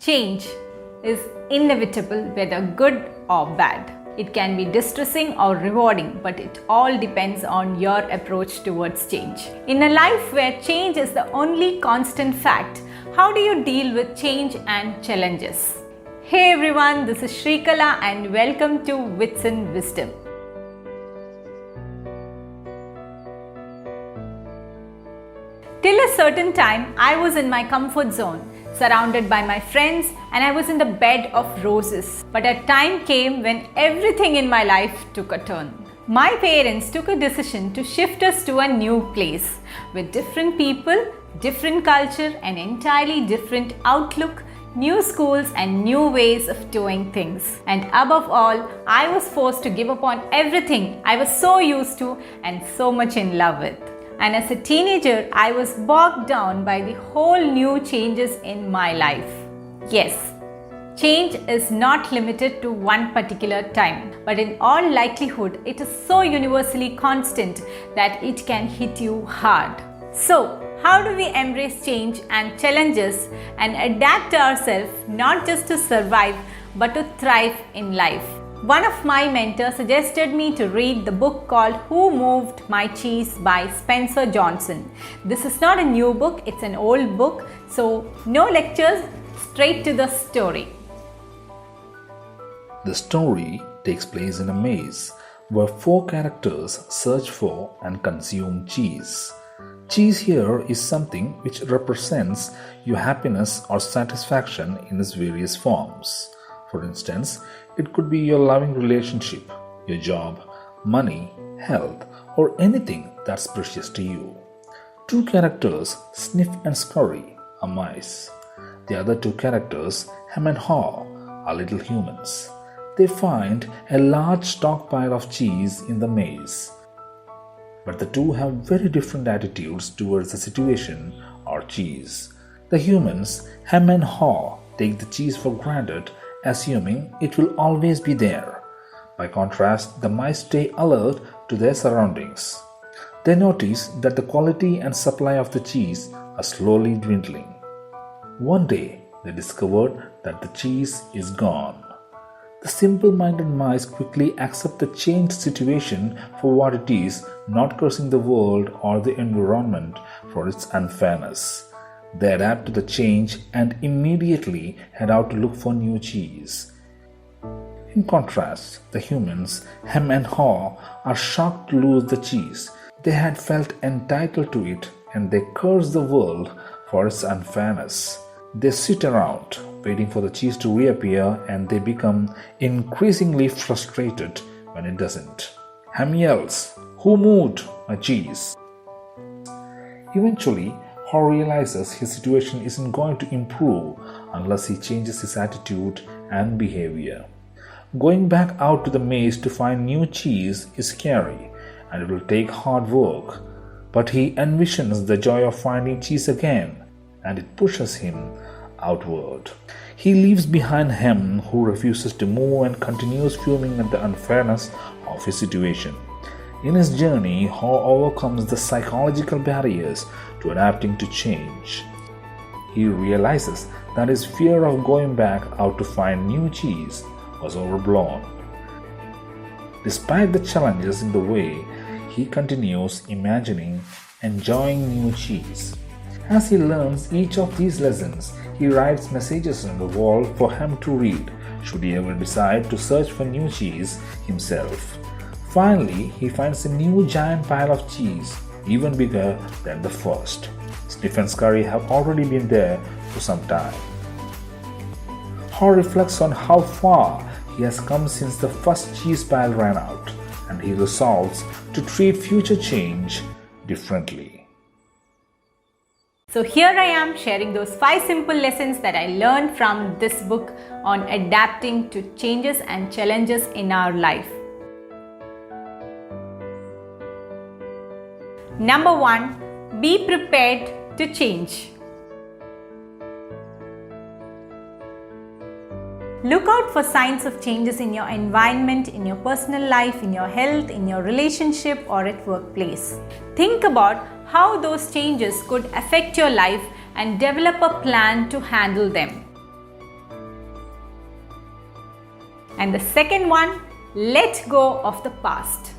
Change is inevitable, whether good or bad. It can be distressing or rewarding, but it all depends on your approach towards change. In a life where change is the only constant fact, how do you deal with change and challenges? Hey everyone, this is Shrikala and welcome to Wits and Wisdom. Till a certain time, I was in my comfort zone, surrounded by my friends, and I was in the bed of roses. But a time came when everything in my life took a turn. My parents took a decision to shift us to a new place with different people, different culture, an entirely different outlook, new schools and new ways of doing things. And above all, I was forced to give up on everything I was so used to and so much in love with. And as a teenager, I was bogged down by the whole new changes in my life. Yes, change is not limited to one particular time, but in all likelihood, it is so universally constant that it can hit you hard. So, how do we embrace change and challenges and adapt ourselves not just to survive but to thrive in life? One of my mentors suggested me to read the book called Who Moved My Cheese by Spencer Johnson. This is not a new book, it's an old book, so no lectures, straight to the story. The story takes place in a maze where four characters search for and consume cheese. Cheese here is something which represents your happiness or satisfaction in its various forms. For instance, it could be your loving relationship, your job, money, health, or anything that's precious to you. Two characters, Sniff and Scurry, are mice. The other two characters, Hem and Haw, are little humans. They find a large stockpile of cheese in the maze. But the two have very different attitudes towards the situation or cheese. The humans, Hem and Haw, take the cheese for granted, assuming it will always be there. By contrast, the mice stay alert to their surroundings. They notice that the quality and supply of the cheese are slowly dwindling. One day, they discovered that the cheese is gone. The simple-minded mice quickly accept the changed situation for what it is, not cursing the world or the environment for its unfairness. They adapt to the change and immediately head out to look for new cheese. In contrast, the humans, Hem and Haw, are shocked to lose the cheese. They had felt entitled to it and they curse the world for its unfairness. They sit around, waiting for the cheese to reappear, and they become increasingly frustrated when it doesn't. Hem yells, "Who moved my cheese?" Eventually, Haw realizes his situation isn't going to improve unless he changes his attitude and behavior. Going back out to the maze to find new cheese is scary and it will take hard work, but he envisions the joy of finding cheese again and it pushes him outward. He leaves behind Hem, who refuses to move and continues fuming at the unfairness of his situation. In his journey, Haw overcomes the psychological barriers to adapting to change. He realizes that his fear of going back out to find new cheese was overblown. Despite the challenges in the way, he continues imagining enjoying new cheese. As he learns each of these lessons, he writes messages on the wall for Hem to read, should he ever decide to search for new cheese himself. Finally, he finds a new giant pile of cheese, even bigger than the first. Sniff and Scurry have already been there for some time. Haw reflects on how far he has come since the first cheese pile ran out, and he resolves to treat future change differently. So here I am sharing those 5 simple lessons that I learned from this book on adapting to changes and challenges in our life. Number 1, be prepared to change. Look out for signs of changes in your environment, in your personal life, in your health, in your relationship, or at workplace. Think about how those changes could affect your life and develop a plan to handle them. And the second one, let go of the past.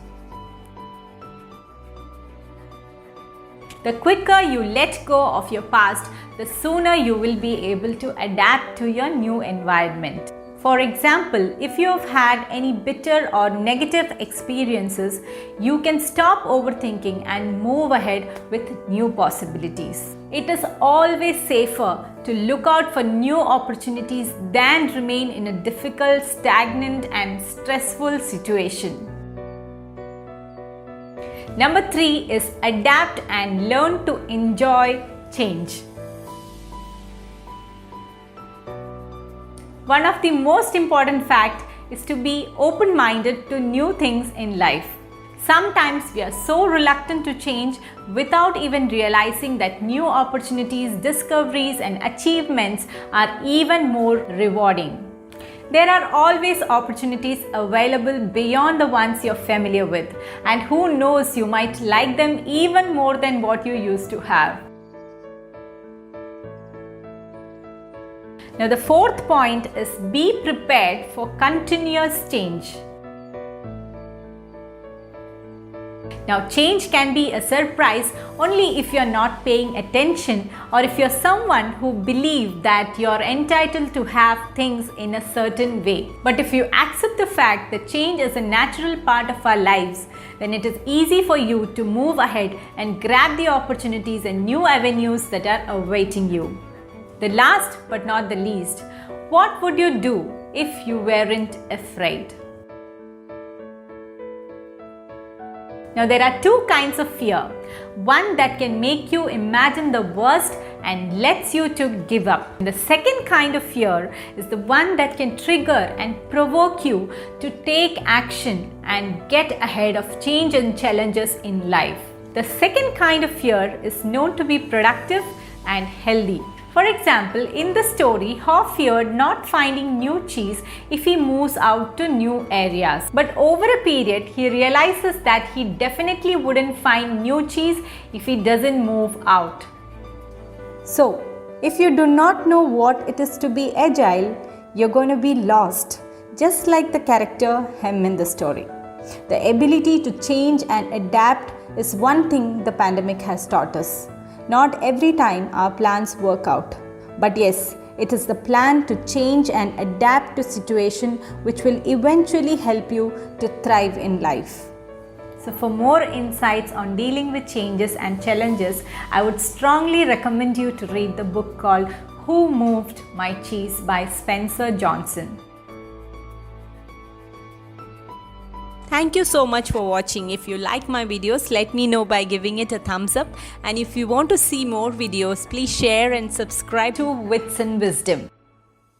The quicker you let go of your past, the sooner you will be able to adapt to your new environment. For example, if you have had any bitter or negative experiences, you can stop overthinking and move ahead with new possibilities. It is always safer to look out for new opportunities than remain in a difficult, stagnant, and stressful situation. Number 3 is adapt and learn to enjoy change. One of the most important facts is to be open-minded to new things in life. Sometimes we are so reluctant to change without even realizing that new opportunities, discoveries, and achievements are even more rewarding. There are always opportunities available beyond the ones you're familiar with, and who knows, you might like them even more than what you used to have. Now, the fourth point is be prepared for continuous change. Now, change can be a surprise only if you're not paying attention, or if you're someone who believes that you're entitled to have things in a certain way. But if you accept the fact that change is a natural part of our lives, then it is easy for you to move ahead and grab the opportunities and new avenues that are awaiting you. The last but not the least, what would you do if you weren't afraid? Now, there are two kinds of fear. One that can make you imagine the worst and lets you to give up. The second kind of fear is the one that can trigger and provoke you to take action and get ahead of change and challenges in life. The second kind of fear is known to be productive and healthy. For example, in the story, Haw feared not finding new cheese if he moves out to new areas. But over a period, he realizes that he definitely wouldn't find new cheese if he doesn't move out. So, if you do not know what it is to be agile, you're going to be lost, just like the character Hem in the story. The ability to change and adapt is one thing the pandemic has taught us. Not every time our plans work out, but yes, it is the plan to change and adapt to situation which will eventually help you to thrive in life. So for more insights on dealing with changes and challenges, I would strongly recommend you to read the book called Who Moved My Cheese by Spencer Johnson. Thank you so much for watching. If you like my videos, let me know by giving it a thumbs up. And if you want to see more videos, please share and subscribe to Wits and Wisdom.